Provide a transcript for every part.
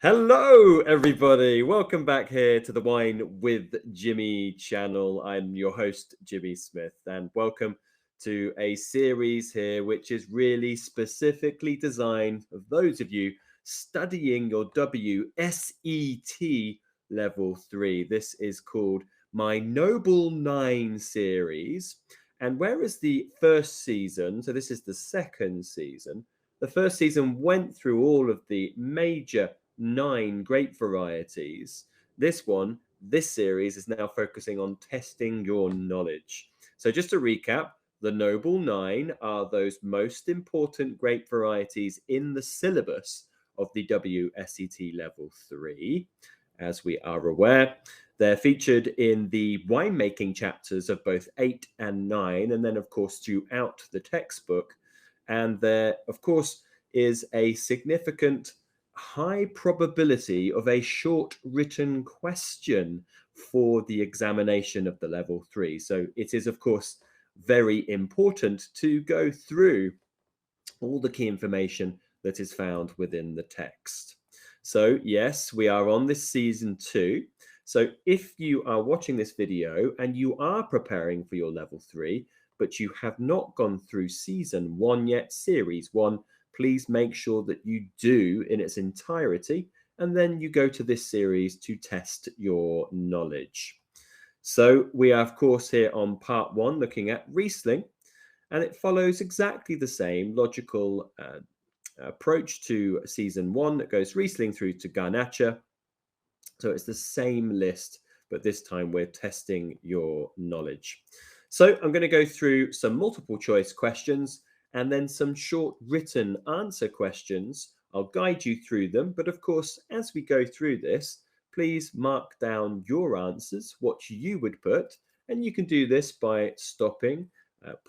Hello, everybody. Welcome back here to the Wine with Jimmy channel. I'm your host, Jimmy Smith, and welcome to a series here which is really specifically designed for those of you studying your WSET Level 3. This is called my Noble Nine series. And whereas the first season, so this is the second season, the first season went through all of the major 9 grape varieties. This series is now focusing on testing your knowledge. So just to recap, the Noble Nine are those most important grape varieties in the syllabus of the WSET Level 3. As we are aware, they're featured in the winemaking chapters of both 8 and 9, and then, of course, throughout the textbook. And there, of course, is a significant high probability of a short written question for the examination of the level 3. So it is, of course, very important to go through all the key information that is found within the text. So yes, we are on this season 2. So if you are watching this video and you are preparing for your level 3, but you have not gone through season 1 yet, series 1, please make sure that you do in its entirety, and then you go to this series to test your knowledge. So we are, of course, here on part 1 looking at Riesling, and it follows exactly the same logical approach to season 1 that goes Riesling through to Garnacha. So it's the same list, but this time we're testing your knowledge. So I'm going to go through some multiple choice questions and then some short written answer questions. I'll guide you through them, but of course, as we go through this, please mark down your answers, what you would put, and you can do this by stopping,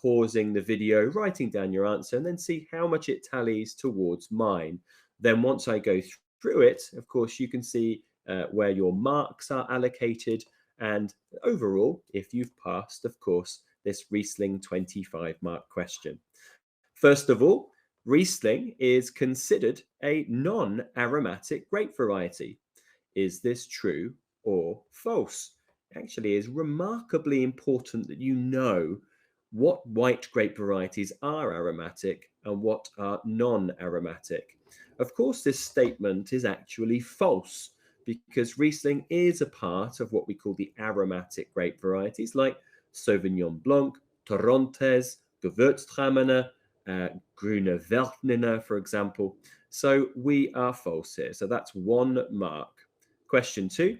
pausing the video, writing down your answer, and then see how much it tallies towards mine. Then once I go through it, of course, you can see where your marks are allocated, and overall, if you've passed, of course, this Riesling 25 mark question. First of all, Riesling is considered a non-aromatic grape variety. Is this true or false? Actually, it is remarkably important that you know what white grape varieties are aromatic and what are non-aromatic. Of course, this statement is actually false because Riesling is a part of what we call the aromatic grape varieties like Sauvignon Blanc, Torrontés, Gewürztraminer, Grüne Veltliner, for example. So we are false here. So that's 1 mark. Question 2.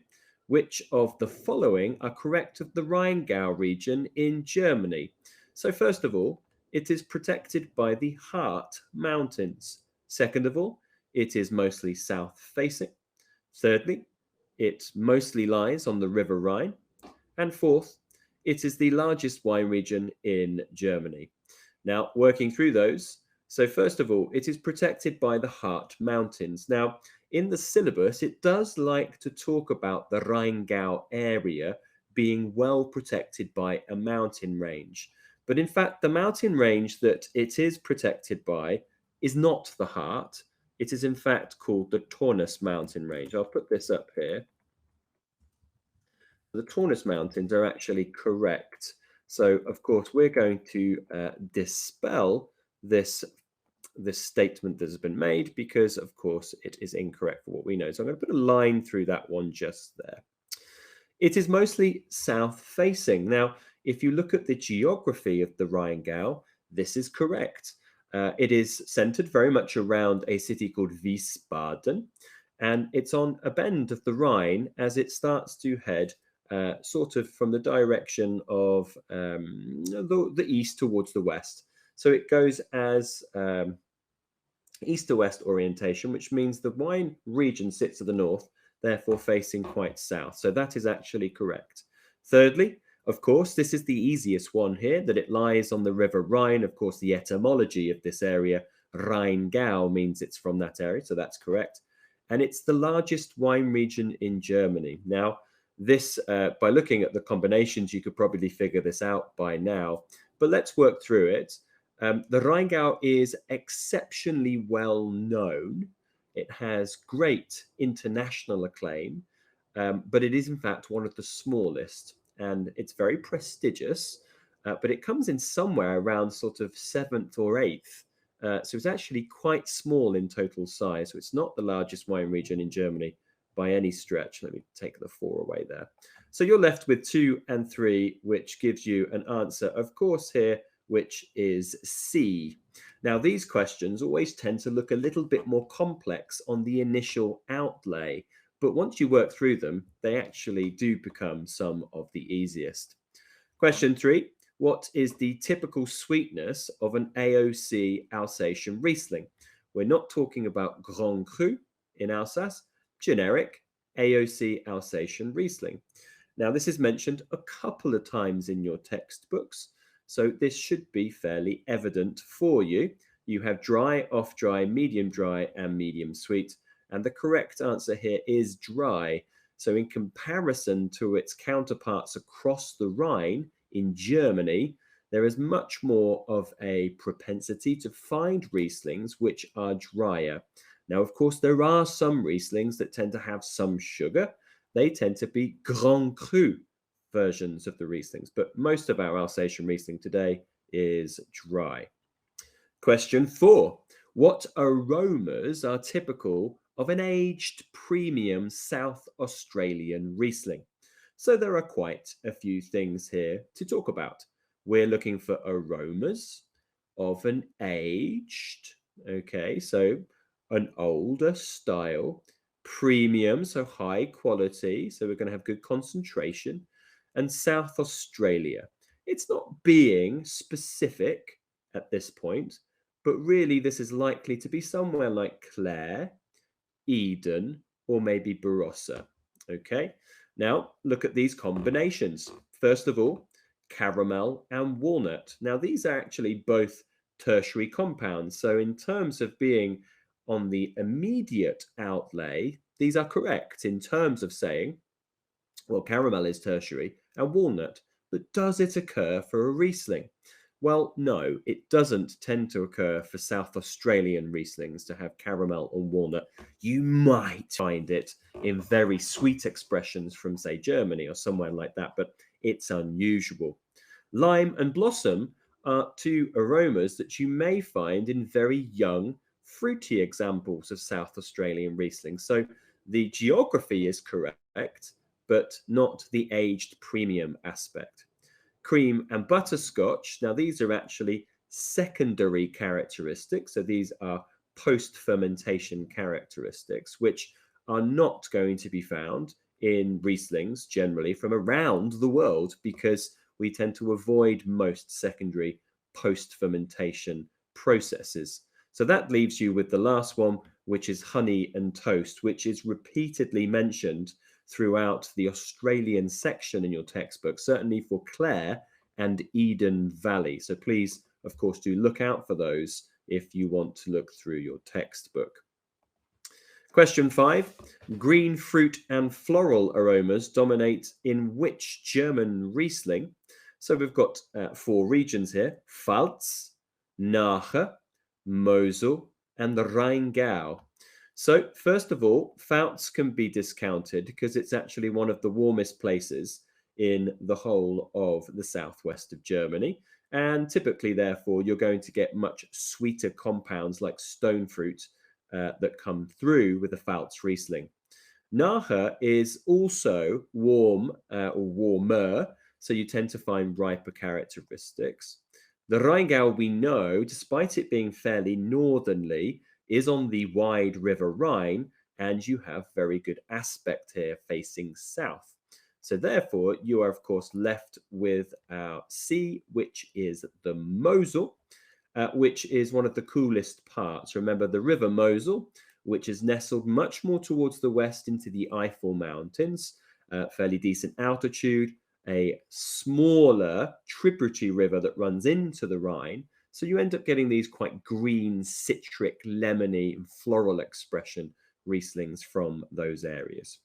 Which of the following are correct of the Rheingau region in Germany? So first of all, it is protected by the Hart Mountains. Second of all, it is mostly south-facing. Thirdly, it mostly lies on the River Rhine. And fourth, it is the largest wine region in Germany. Now, working through those, so first of all, it is protected by the Hart Mountains. Now, in the syllabus, it does like to talk about the Rheingau area being well protected by a mountain range. But in fact, the mountain range that it is protected by is not the Hart. It is in fact called the Taunus mountain range. I'll put this up here. The Taunus mountains are actually correct. So, of course, we're going to dispel this statement that has been made because, of course, it is incorrect for what we know. So I'm going to put a line through that one just there. It is mostly south-facing. Now, if you look at the geography of the Rheingau, this is correct. It is centered very much around a city called Wiesbaden, and it's on a bend of the Rhine as it starts to head sort of from the direction of the east towards the west. So it goes as east to west orientation, which means the wine region sits to the north, therefore facing quite south. So that is actually correct. Thirdly, of course, this is the easiest one here, that it lies on the River Rhine. Of course, the etymology of this area, Rheingau, means it's from that area, so that's correct. And it's the largest wine region in Germany. Now, this, by looking at the combinations, you could probably figure this out by now, but let's work through it. The Rheingau is exceptionally well known It has great international acclaim, but it is in fact one of the smallest, and it's very prestigious. But it comes in somewhere around sort of seventh or eighth. So it's actually quite small in total size. So it's not the largest wine region in Germany by any stretch. Let me take the 4 away there. So you're left with 2 and 3, which gives you an answer, of course, here, which is C. Now, these questions always tend to look a little bit more complex on the initial outlay, but once you work through them, they actually do become some of the easiest. Question 3. What is the typical sweetness of an AOC Alsatian Riesling? We're not talking about Grand Cru in Alsace, generic AOC Alsatian Riesling. Now, this is mentioned a couple of times in your textbooks, so this should be fairly evident for you. You have dry, off-dry, medium dry, and medium sweet, and the correct answer here is dry. So in comparison to its counterparts across the Rhine in Germany, there is much more of a propensity to find Rieslings which are drier. Now, of course, there are some Rieslings that tend to have some sugar. They tend to be Grand Cru versions of the Rieslings, but most of our Alsatian Riesling today is dry. Question 4. What aromas are typical of an aged premium South Australian Riesling? So there are quite a few things here to talk about. We're looking for aromas of an aged, okay, so an older style, premium, so high quality, so we're going to have good concentration, and South Australia. It's not being specific at this point, but really this is likely to be somewhere like Clare, Eden, or maybe Barossa. Okay, now look at these combinations. First of all, caramel and walnut. Now these are actually both tertiary compounds. So in terms of being on the immediate outlay, these are correct in terms of saying, well, caramel is tertiary and walnut, but does it occur for a Riesling? Well, no, it doesn't tend to occur for South Australian Rieslings to have caramel or walnut. You might find it in very sweet expressions from, say, Germany or somewhere like that, but it's unusual. Lime and blossom are 2 aromas that you may find in very young, fruity examples of South Australian Riesling. So the geography is correct, but not the aged premium aspect. Cream and butterscotch, now these are actually secondary characteristics. So these are post-fermentation characteristics, which are not going to be found in Rieslings generally from around the world because we tend to avoid most secondary post-fermentation processes. So that leaves you with the last one, which is honey and toast, which is repeatedly mentioned throughout the Australian section in your textbook, certainly for Clare and Eden Valley. So please, of course, do look out for those if you want to look through your textbook. Question 5. Green fruit and floral aromas dominate in which German Riesling? So we've got 4 regions here: Pfalz, Nahe, Mosel, and the Rheingau. So first of all, Pfalz can be discounted because it's actually one of the warmest places in the whole of the southwest of Germany. And typically, therefore, you're going to get much sweeter compounds like stone fruit that come through with the Pfalz Riesling. Nahe is also warm or warmer, so you tend to find riper characteristics. The Rheingau, we know, despite it being fairly northernly, is on the wide River Rhine, and you have very good aspect here facing south. So therefore, you are, of course, left with our C, which is the Mosel, which is one of the coolest parts. Remember, the River Mosel, which is nestled much more towards the west into the Eifel Mountains, fairly decent altitude, a smaller tributary river that runs into the Rhine. So you end up getting these quite green, citric, lemony, and floral expression Rieslings from those areas.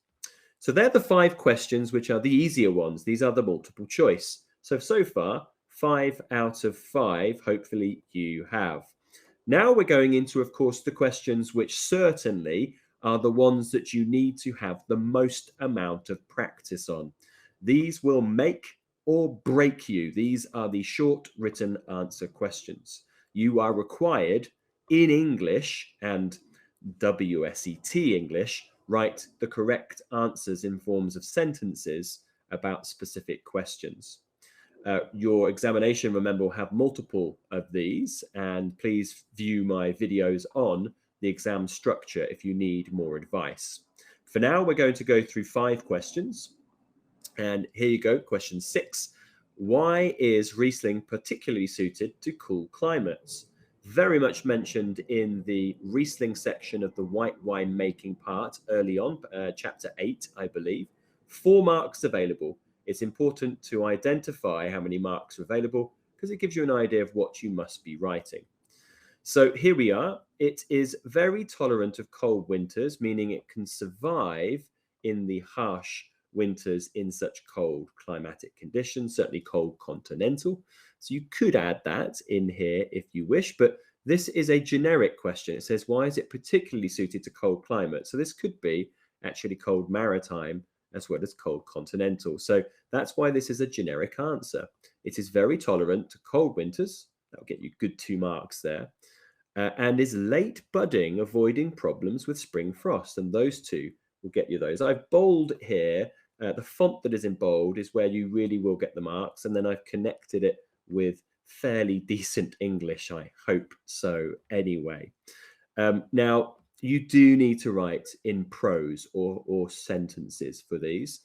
So they're the 5 questions, which are the easier ones. These are the multiple choice. So far, 5 out of 5, hopefully you have. Now we're going into, of course, the questions which certainly are the ones that you need to have the most amount of practice on. These will make or break you. These are the short written answer questions. You are required in English and WSET English, write the correct answers in forms of sentences about specific questions. Your examination, remember, will have multiple of these, and please view my videos on the exam structure if you need more advice. For now, we're going to go through 5 questions. And here you go, question 6. Why is Riesling particularly suited to cool climates? Very much mentioned in the Riesling section of the white wine making part early on, chapter 8, I believe. 4 marks available. It's important to identify how many marks are available because it gives you an idea of what you must be writing. So here we are. It is very tolerant of cold winters, meaning it can survive in the harsh winters in such cold climatic conditions, certainly cold continental. So you could add that in here if you wish, but this is a generic question. It says, why is it particularly suited to cold climate? So this could be actually cold maritime as well as cold continental. So that's why this is a generic answer. It is very tolerant to cold winters. That'll get you good 2 marks there. And is late budding, avoiding problems with spring frost. And those 2 will get you those. I've bold here. The font that is in bold is where you really will get the marks. And then I've connected it with fairly decent English. I hope so anyway. Now, you do need to write in prose or sentences for these.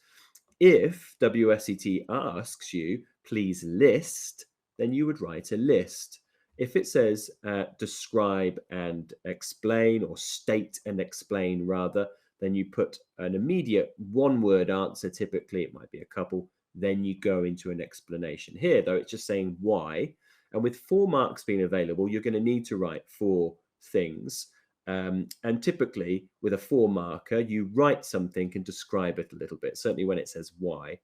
If WSET asks you, please list, then you would write a list. If it says describe and explain, or state and explain rather, then you put an immediate 1-word answer. Typically, it might be a couple. Then you go into an explanation. Here, though, it's just saying why. And with 4 marks being available, you're going to need to write 4 things. And typically, with a 4 marker, you write something and describe it a little bit, certainly when it says why.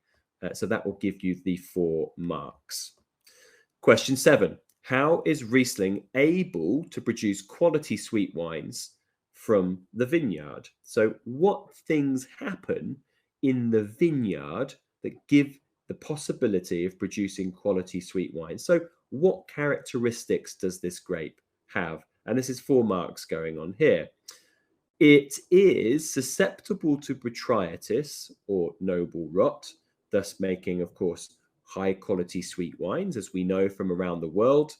So that will give you the 4 marks. Question 7. How is Riesling able to produce quality sweet wines from the vineyard? So what things happen in the vineyard that give the possibility of producing quality sweet wines? So what characteristics does this grape have? And this is 4 marks going on here. It is susceptible to botrytis or noble rot, thus making, of course, high quality sweet wines, as we know from around the world.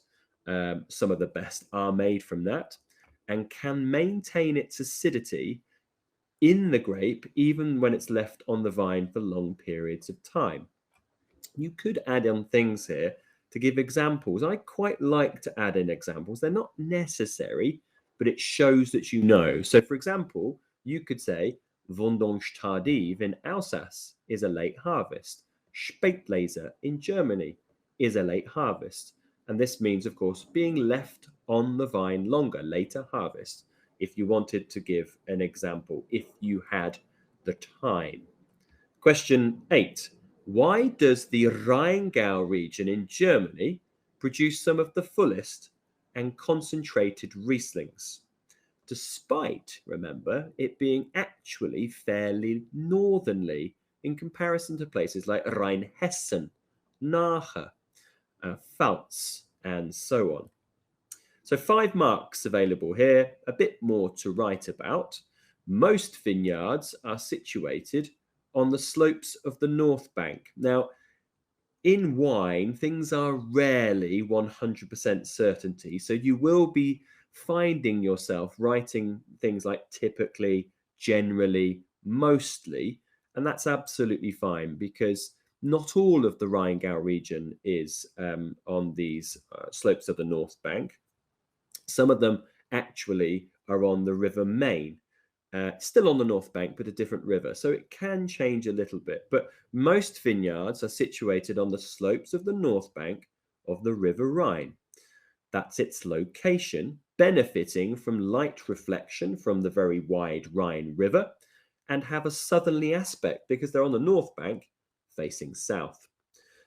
Some of the best are made from that, and can maintain its acidity in the grape even when it's left on the vine for long periods of time. You could add on things here to give examples. I quite like to add in examples. They're not necessary, but it shows that you know. So, for example, you could say Vendange tardive in Alsace is a late harvest. Spätlese in Germany is a late harvest. And this means, of course, being left on the vine longer, later harvest, if you wanted to give an example, if you had the time. Question 8. Why does the Rheingau region in Germany produce some of the fullest and concentrated Rieslings, despite, remember, it being actually fairly northernly in comparison to places like Rheinhessen, Nahe, Pfalz, and so on? So 5 marks available here, a bit more to write about. Most vineyards are situated on the slopes of the North Bank. Now, in wine, things are rarely 100% certainty. So you will be finding yourself writing things like typically, generally, mostly, and that's absolutely fine because not all of the Rheingau region is on these slopes of the North Bank. Some of them actually are on the River Main, still on the North Bank, but a different river. So it can change a little bit. But most vineyards are situated on the slopes of the North Bank of the River Rhine. That's its location, benefiting from light reflection from the very wide Rhine River, and have a southerly aspect because they're on the North Bank facing south.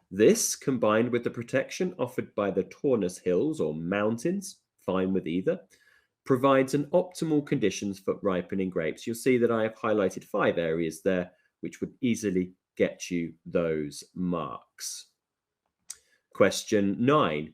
This, combined with the protection offered by the Taunus Hills or mountains, fine with either, provides an optimal conditions for ripening grapes. You'll see that I have highlighted 5 areas there, which would easily get you those marks. Question 9.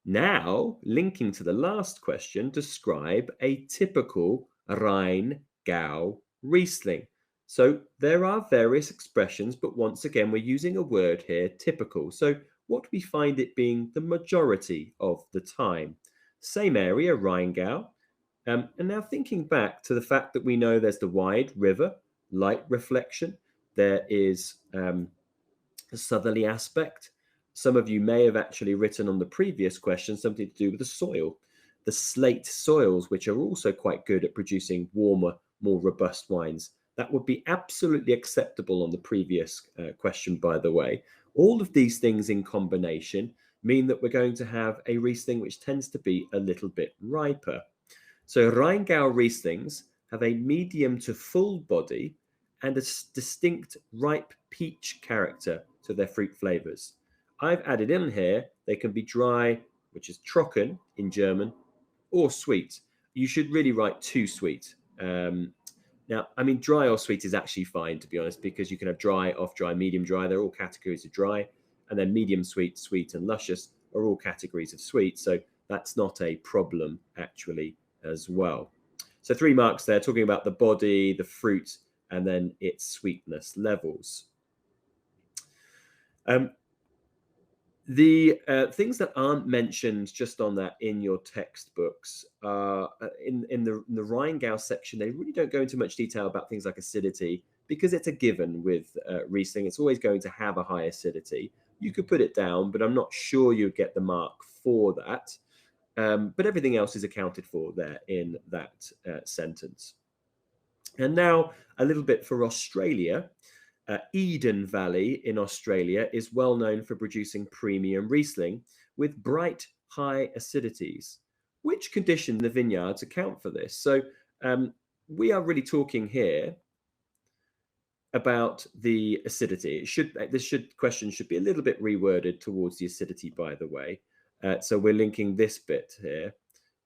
Now, linking to the last question, describe a typical Rheingau Riesling. So there are various expressions, but once again, we're using a word here, typical. So what do we find it being the majority of the time? Same area, Rheingau. And now thinking back to the fact that we know there's the wide river, light reflection, there is a southerly aspect. Some of you may have actually written on the previous question something to do with the soil, the slate soils, which are also quite good at producing warmer, more robust wines. That would be absolutely acceptable on the previous question, by the way. All of these things in combination mean that we're going to have a Riesling which tends to be a little bit riper. So Rheingau Rieslings have a medium to full body and a distinct ripe peach character to their fruit flavors. I've added in here, they can be dry, which is trocken in German, or sweet. You should really write too sweet. Now, I mean, dry or sweet is actually fine, to be honest, because you can have dry, off dry, medium dry. They're all categories of dry. And then medium sweet, sweet, and luscious are all categories of sweet. So that's not a problem, actually, as well. So 3 marks there, talking about the body, the fruit, and then its sweetness levels. The things that aren't mentioned just on that in your textbooks are in the Rheingau section. They really don't go into much detail about things like acidity because it's a given with Riesling. It's always going to have a high acidity. You could put it down, but I'm not sure you'd get the mark for that. But everything else is accounted for there in that sentence. And now a little bit for Australia. Eden Valley in Australia is well known for producing premium Riesling with bright, high acidities. Which condition in the vineyards account for this? So we are really talking here about the acidity. This question should be a little bit reworded towards the acidity, by the way. So we're linking this bit here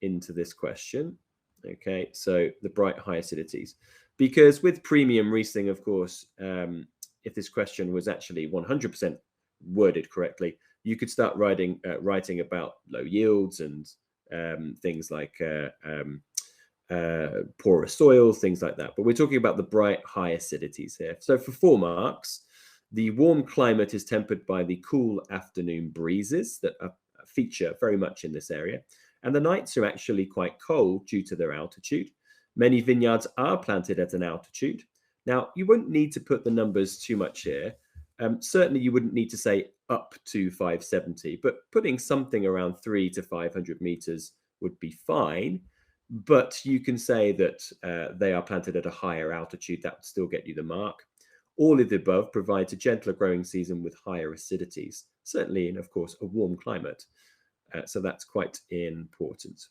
into this question. Okay, so the bright, high acidities. Because with premium Riesling, of course, if this question was actually 100% worded correctly, you could start writing about low yields and things like porous soils, things like that. But we're talking about the bright, high acidities here. So for 4 marks, the warm climate is tempered by the cool afternoon breezes that feature very much in this area. And the nights are actually quite cold due to their altitude. Many vineyards are planted at an altitude. Now, you wouldn't need to put the numbers too much here. Certainly, you wouldn't need to say up to 570, but putting something around 300 to 500 meters would be fine. But you can say that they are planted at a higher altitude. That would still get you the mark. All of the above provides a gentler growing season with higher acidities, certainly in, of course, a warm climate. So that's quite important.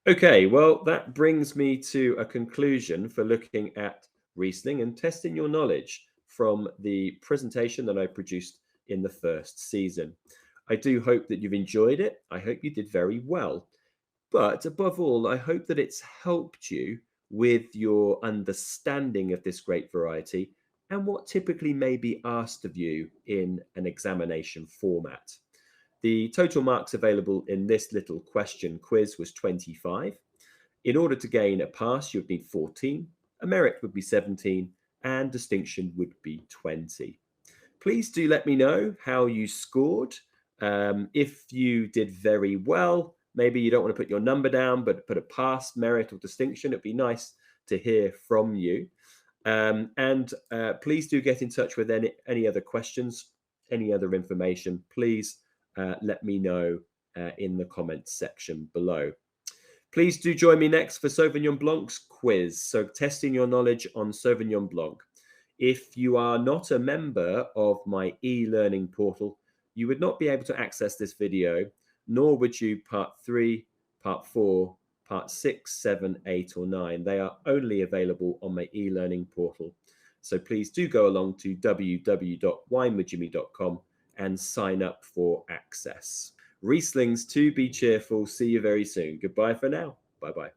Okay, well, that brings me to a conclusion for looking at Riesling and testing your knowledge from the presentation that I produced in the first season. I do hope that you've enjoyed it. I hope you did very well. But above all, I hope that it's helped you with your understanding of this grape variety and what typically may be asked of you in an examination format. The total marks available in this little question quiz was 25. In order to gain a pass, you'd need 14, a merit would be 17, and distinction would be 20. Please do let me know how you scored. If you did very well, maybe you don't want to put your number down, but put a pass, merit, or distinction. It'd be nice to hear from you. And please do get in touch with any other questions, any other information. Please let me know in the comments section below. Please do join me next for Sauvignon Blanc's quiz. So testing your knowledge on Sauvignon Blanc. If you are not a member of my e-learning portal, you would not be able to access this video, nor would you part 3, part 4, part 6, 7, 8, or 9. They are only available on my e-learning portal. So please do go along to www.winewithjimmy.com and sign up for access. Rieslings to be cheerful. See you very soon. Goodbye for now. Bye bye.